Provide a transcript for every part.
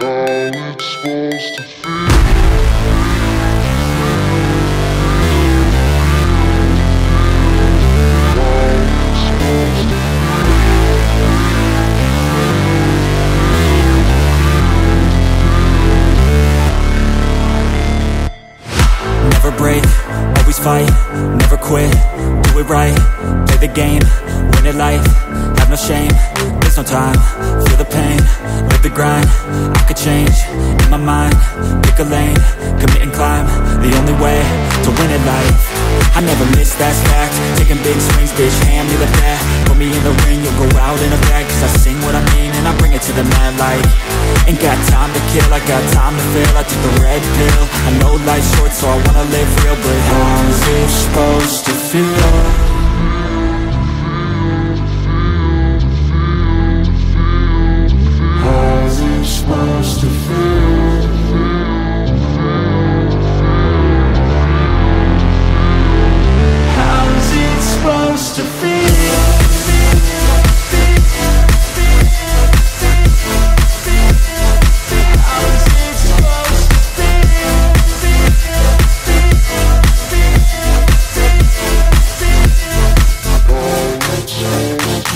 it's supposed to feel. Never break, always fight, never quit, do it right, play the game, win it life, have no shame, there's no time, feel the pain, live the grind, I could change, in my mind, pick a lane, commit and climb, the only way to win it life. I never miss, that's fact, taking big swings, bitch, hand me the bat, put me in the ring, you'll go out in a bag, cause I sing what I mean and I bring it to the mad light. Ain't got time to kill, I got time to feel, I took the red pill, I know life's short so I wanna live real, but how's it supposed to feel? How's it supposed to feel? How's it supposed to feel?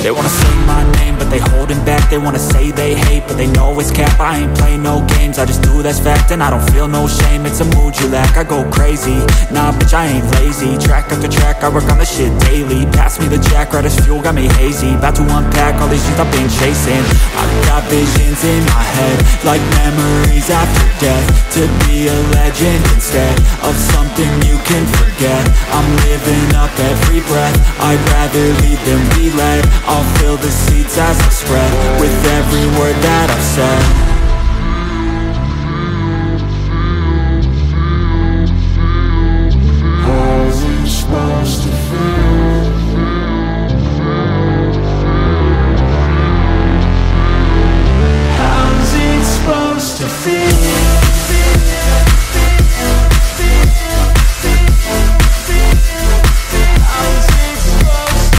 They wanna say my name, but they holding back. They wanna say they hate, but they know it's cap. I ain't play no games, I just do that's fact. And I don't feel no shame, it's a mood you lack. I go crazy, nah bitch I ain't lazy. Track after track, I work on this shit daily. Pass me the jack, right as fuel, got me hazy. About to unpack all these things I've been chasing. I've got visions in my head, like memories after death. To be a legend instead of something you can forget. I'm living up every breath, I'd rather lead than be led. I'll fill the seats as I spread with every word that I've said.